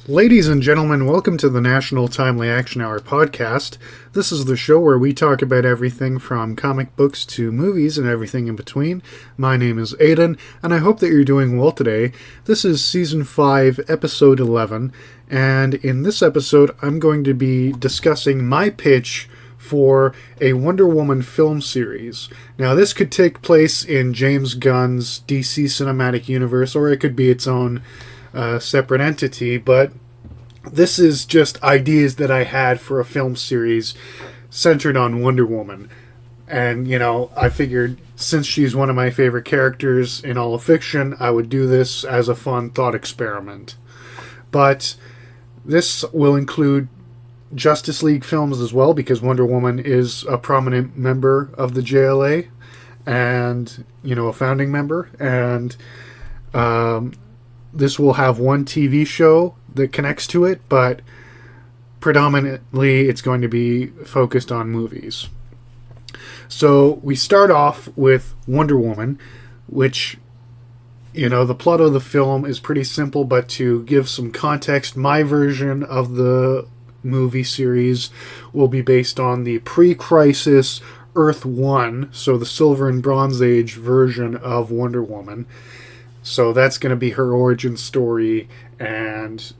Ladies and gentlemen, welcome to the National Timely Action Hour podcast. This is the show where we talk about everything from comic books to movies and everything in between. My name is Aidan, and I hope that you're doing well today. This is Season 5, Episode 11, and in this episode I'm going to be discussing my pitch for a Wonder Woman film series. Now, this could take place in James Gunn's DC Cinematic Universe, or it could be its own separate entity, but this is just ideas that I had for a film series centered on Wonder Woman. And, I figured since she's one of my favorite characters in all of fiction, I would do this as a fun thought experiment. But this will include Justice League films as well, because Wonder Woman is a prominent member of the JLA and, a founding member. And this will have one TV show that connects to it, but predominantly it's going to be focused on movies. So we start off with Wonder Woman, which, the plot of the film is pretty simple, but to give some context, my version of the movie series will be based on the pre-crisis Earth 1, so the Silver and Bronze Age version of Wonder Woman. So that's going to be her origin story and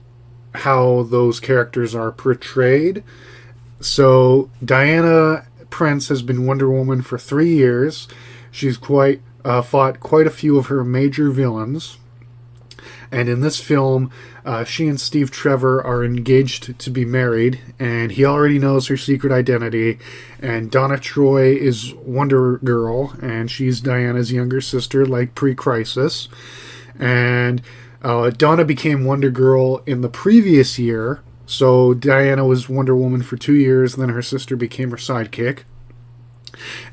how those characters are portrayed. So Diana Prince has been Wonder Woman for 3 years. She's fought quite a few of her major villains. And in this film, she and Steve Trevor are engaged to be married, and he already knows her secret identity. And Donna Troy is Wonder Girl, and she's Diana's younger sister, like pre-crisis. And Donna became Wonder Girl in the previous year, so Diana was Wonder Woman for 2 years, and then her sister became her sidekick.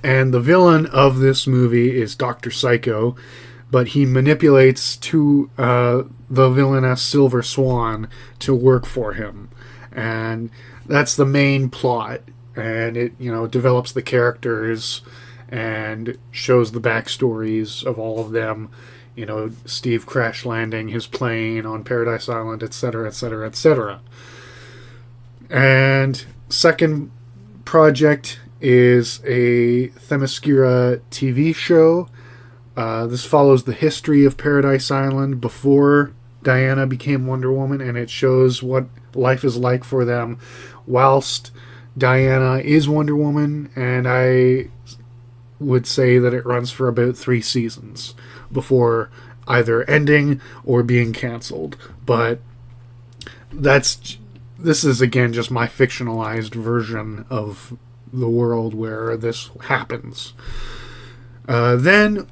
And the villain of this movie is Dr. Psycho, but he manipulates the villainess Silver Swan to work for him. And that's the main plot. And it, develops the characters and shows the backstories of all of them. Steve crash landing his plane on Paradise Island, etc., etc., etc. And second project is a Themyscira TV show. This follows the history of Paradise Island before Diana became Wonder Woman, and it shows what life is like for them whilst Diana is Wonder Woman, and I would say that it runs for about 3 seasons before either ending or being canceled. But this is, again, just my fictionalized version of the world where this happens. Then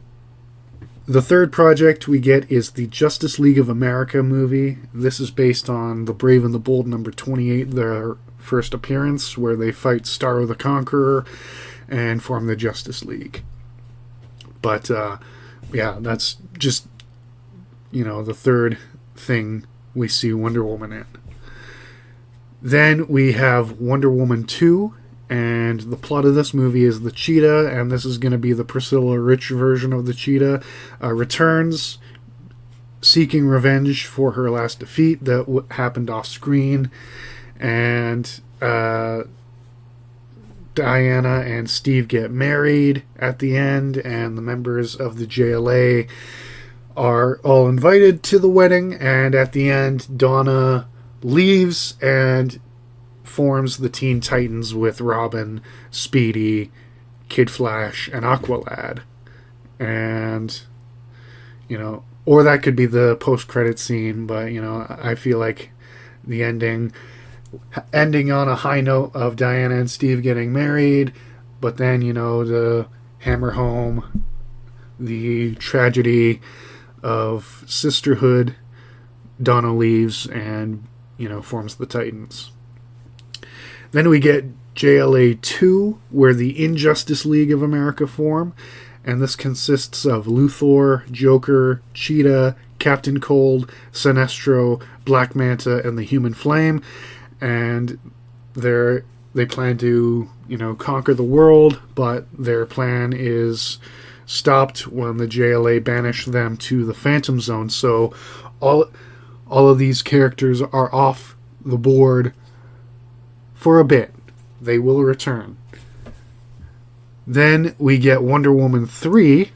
the third project we get is the Justice League of America movie. This is based on The Brave and the Bold number 28, their first appearance, where they fight Starro the Conqueror and form the Justice League. But, that's just, the third thing we see Wonder Woman in. Then we have Wonder Woman 2, and the plot of this movie is the Cheetah, and this is going to be the Priscilla Rich version of the Cheetah, returns seeking revenge for her last defeat that happened off screen, and Diana and Steve get married at the end, and the members of the JLA are all invited to the wedding, and at the end Donna leaves and forms the Teen Titans with Robin, Speedy, Kid Flash, and Aqualad. And, or that could be the post-credit scene, but, I feel like the ending on a high note of Diana and Steve getting married, but then, to hammer home the tragedy of sisterhood, Donna leaves and, forms the Titans. Then we get JLA 2, where the Injustice League of America form, and this consists of Luthor, Joker, Cheetah, Captain Cold, Sinestro, Black Manta, and the Human Flame, and they plan to, conquer the world, but their plan is stopped when the JLA banish them to the Phantom Zone. So all all of these characters are off the board for a bit. They will return. Then we get Wonder Woman 3,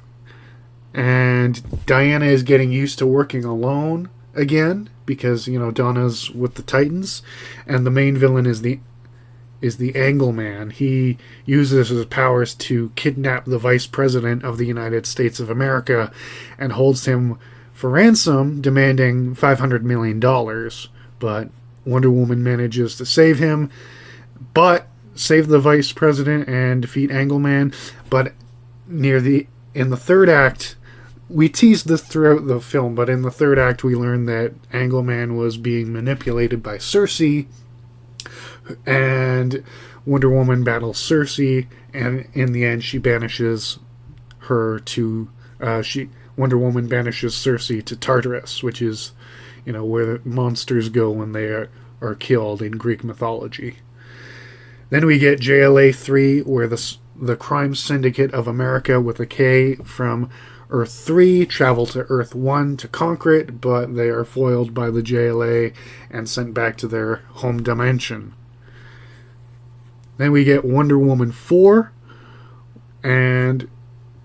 and Diana is getting used to working alone again because, Donna's with the Titans, and the main villain is the Angleman. He uses his powers to kidnap the Vice President of the United States of America and holds him for ransom, demanding $500 million. But Wonder Woman manages to save him, but save the Vice President and defeat Angleman. But in the third act, we teased this throughout the film, but in the third act we learned that Angleman was being manipulated by Cersei, and Wonder Woman battles Cersei, and in the end she banishes her to Wonder Woman banishes Cersei to Tartarus, which is where the monsters go when they are killed in Greek mythology. Then we get JLA 3, where the crime syndicate of America with a K from Earth 3 travel to Earth 1 to conquer it, but they are foiled by the JLA and sent back to their home dimension. Then we get Wonder Woman 4, and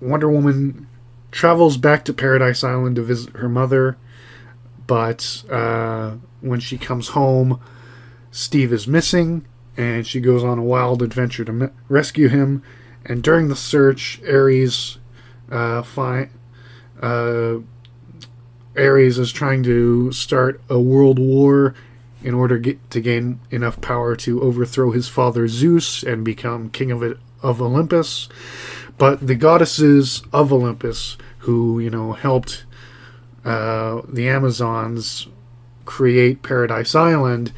Wonder Woman travels back to Paradise Island to visit her mother, but when she comes home, Steve is missing, and she goes on a wild adventure to rescue him. And during the search, Ares is trying to start a world war in order to gain enough power to overthrow his father Zeus and become king of Olympus. But the goddesses of Olympus, who helped the Amazons create Paradise Island,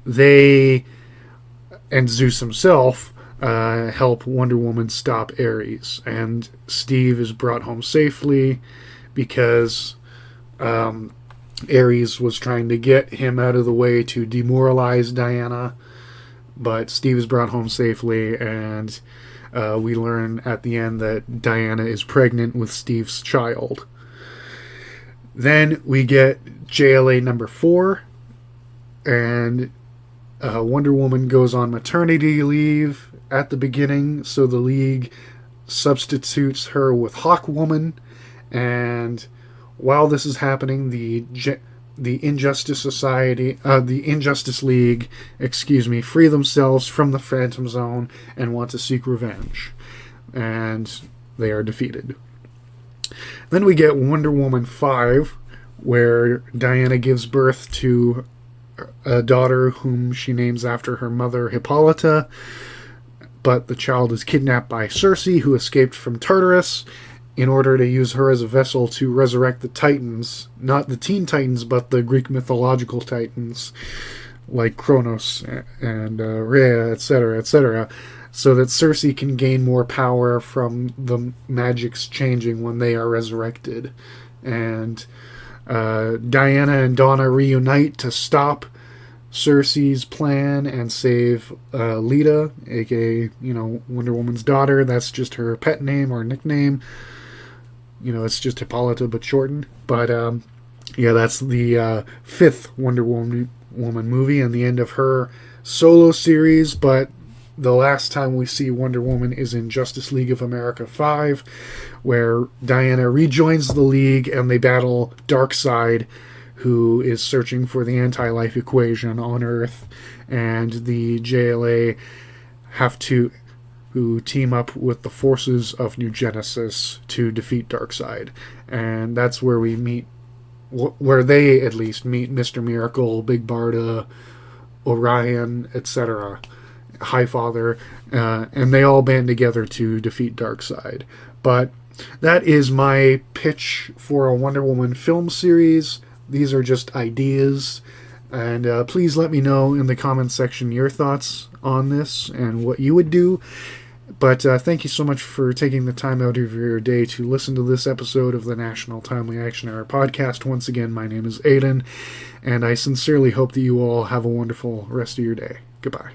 they and Zeus himself help Wonder Woman stop Ares, and Steve is brought home safely because Ares was trying to get him out of the way to demoralize Diana, but Steve is brought home safely, and we learn at the end that Diana is pregnant with Steve's child. Then we get JLA number 4, and Wonder Woman goes on maternity leave at the beginning, so the League substitutes her with Hawkwoman, and while this is happening, the Injustice League, free themselves from the Phantom Zone and want to seek revenge, and they are defeated. Then we get Wonder Woman 5, where Diana gives birth to a daughter whom she names after her mother Hippolyta, but the child is kidnapped by Cersei, who escaped from Tartarus, in order to use her as a vessel to resurrect the Titans, not the Teen Titans, but the Greek mythological Titans, like Kronos and Rhea, etc., so that Cersei can gain more power from the magics changing when they are resurrected. And Diana and Donna reunite to stop Cersei's plan and save Lita, aka Wonder Woman's daughter. That's just her pet name or nickname. It's just Hippolyta but shortened. But that's the 5th Wonder Woman movie and the end of her solo series. But the last time we see Wonder Woman is in Justice League of America 5, where Diana rejoins the League and they battle Darkseid, who is searching for the anti-life equation on Earth, and the JLA have to team up with the forces of New Genesis to defeat Darkseid. And that's where we meet, where they at least meet Mr. Miracle, Big Barda, Orion, etc., Highfather, and they all band together to defeat Darkseid. But that is my pitch for a Wonder Woman film series. These are just ideas, and please let me know in the comments section your thoughts on this and what you would do. But thank you so much for taking the time out of your day to listen to this episode of the National Timely Action Hour podcast. Once again, my name is Aiden, and I sincerely hope that you all have a wonderful rest of your day. Goodbye.